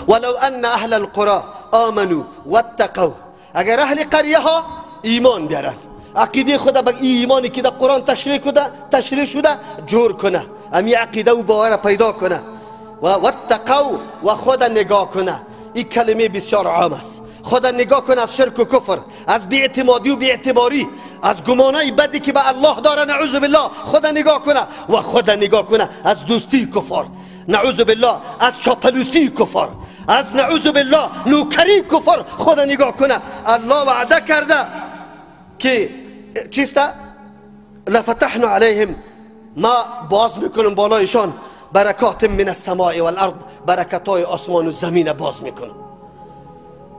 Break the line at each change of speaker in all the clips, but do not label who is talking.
ولو ان اهل القرى آمنوا واتقوا، اگر اهل قریه ها ایمان بیارن، عقیده خدا به ایمانی که در قرآن تشریح شده جور کنه، امی عقیده و باور پیدا کنه و واتقوا و خدا نگاه کنه. این کلمه بسیار عام است. خدا نگاه کنه از شرک و کفر، از بی‌اعتمادی و بی‌اعتباری، از گمانای بدی که به الله داره نعوذ بالله خدا نگاه کنه، و خدا نگاه کنه از دوستی کفار نعوذ بالله، از چاپلوسی کفار، از نعوذ بالله نوکری کفار خدا نگاه کنه. الله وعده کرده که چیسته لفتحنا علیهم، ما باز میکنم بالایشان برکات من السماء والارض، برکتای آسمان و زمین باز میکنم.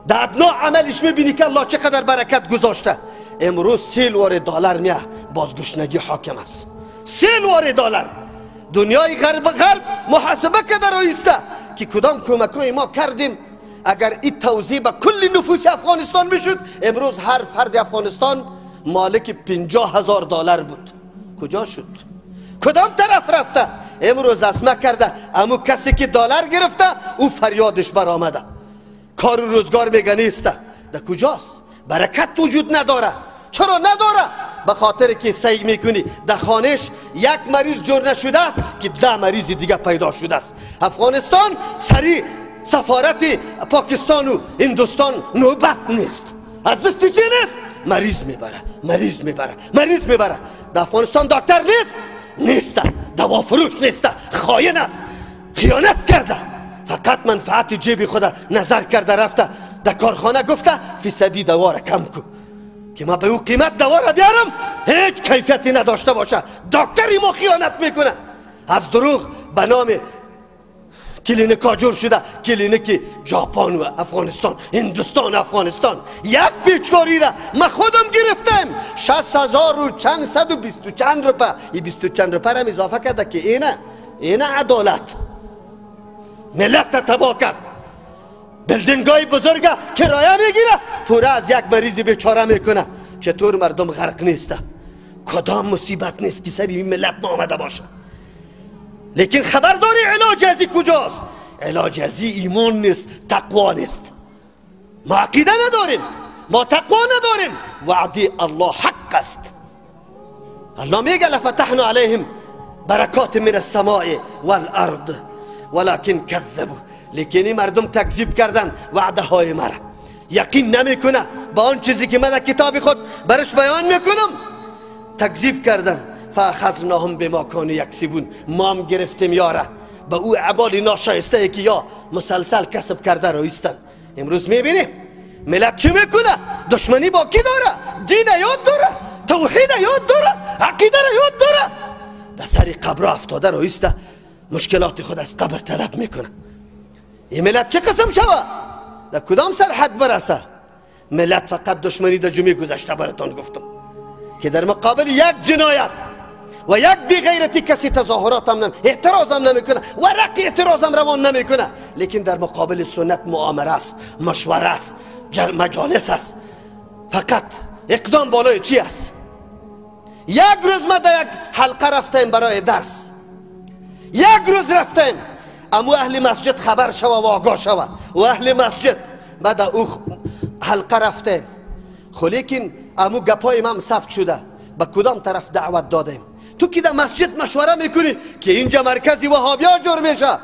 در ادنا عملش میبینی که الله چقدر برکت گذاشته. امروز $30 میه بازگشنگی حاکم است. $30 دنیای غرب محاسبه کرده رایسته که کدام کمکای ما کردیم. اگر این توزیع به کل نفوس افغانستان میشد، امروز هر فرد افغانستان مالک $50,000 بود. کجا شد؟ کدام طرف رفته؟ امروز اسمه کرده امو کسی که دلار گرفته او فریادش برآمده، کار و روزگار میگه نیسته. در کجاست؟ برکت وجود نداره. چرا نداره؟ به خاطر که سعی میکنی در خانش یک مریض جور نشده است که 10 مریض دیگه پیدا شده است. افغانستان سری سفارت پاکستان و هندوستان نوبت نیست، از دست چی نیست؟ مریض میبره. در افغانستان دکتر نیست، دوا فروش نیست، خائن است، خیانت کرده، فقط منفعت جیب خود نظر کرده، رفته در کارخانه گفته فیصدی دوا را کم کن که ما به او قیمت دوا را بیارم هیچ کیفیتی نداشته باشه. دکتری ما خیانت میکنه. از دروغ به نام کلینیکا جور شده، کلینیک ژاپن و افغانستان، هندوستان، افغانستان. یک پیچکاری را ما خودم گرفتم 60,000 و چند صد و 20 چند روپه. این 20 چند روپه را اضافه کرده که اینه عدالت. ملت تباه کرد. بلدنگای بزرگ کرایه میگیره، پوره از یک مریض بیچاره میکنه. چطور مردم غرق نیسته؟ کدام مصیبت نیست که سری این ملت آمده باشه؟ لیکن خبرداری علاج ازی کجاست؟ علاج ازی ایمان نیست، تقوا نیست. ما عقیده نداریم، ما تقوا نداریم. وعده الله حق است. الله میگه لفتحنا علیهم برکات من السماء والارض ولكن كذبوا، لیکن این مردم تکذیب کردن وعده های مرا، یقین نمیکنه با آن چیزی که من در کتاب خود برش بیان میکنم. تکذیب کردن. فاخذناهم بما كانوا یکسبون، ما هم گرفتیم یاره به او اعمال ناشایسته که یا مسلسل کسب کرده رایستن. امروز میبینیم ملت چی میکنه؟ دشمنی با کی داره؟ دین یاد داره، توحید یاد داره، عقیده یاد داره. در سری قبر افتاده رایسته، مشکلات خود از قبر طلب میکنه. این ملت چه قسم شوه؟ در کدام سرحد برسه؟ ملت فقط دشمنی در جمعه گذشته براتان گفتم که در مقابل یک جنایت و یک بیغیرتی کسی تظاهرات هم اعتراض هم نمیکنه، ورق اعتراض هم روان نمیکنه، لیکن در مقابل سنت مؤامره است، مشوره است، مجالس است. فقط اقدام بالای چی است؟ یک روز ما در یک حلقه رفتیم برای درس، یک روز رفتیم، اما اهل مسجد خبر شوه و آگاه شوه و اهل مسجد ما در او حلقه رفتیم. خب لیکن امو گپای من ثبت شده، به کدام طرف دعوت دادیم؟ تو که در مسجد مشوره میکنی که اینجا مرکزی وهابی ها جور میشه.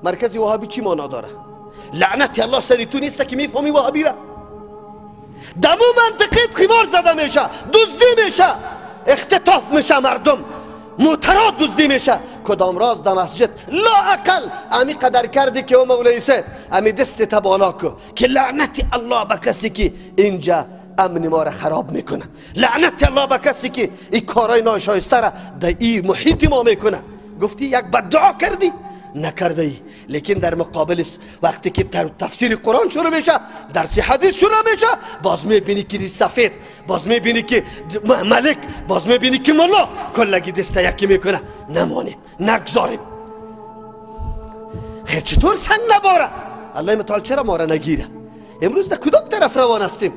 مرکزی وهابی چی معنا داره؟ لعنت الله سری تو نیسته که میفهمی وهابی را؟ دمو منطقیت خمار زده میشه، دزدی میشه، اختطاف میشه، مردم موترات دزدی میشه. کدام راز در مسجد لا اقل امی قدر کردی که او مولای صاحب امی دست تبالا کو که لعنت الله به کسی که اینجا امن ما را خراب میکنه، لعنت الله به کسی که این کارای ناشایسته را در این محیط ما میکنه. گفتی یک بدعا کردی؟ نکرده ای، لیکن در مقابل وقتی که تفسیر قرآن شروع میشه، درس حدیث شروع میشه، باز میبینی که سفید، باز میبینی که ملک، باز میبینی که ملا کلگی دسته یکی میکنه. نمانیم، نگذاریم. خیر چطور سنگ نباره؟ الله متعال چرا ما را نگیره؟ امروز در کدام طرف روان هستیم؟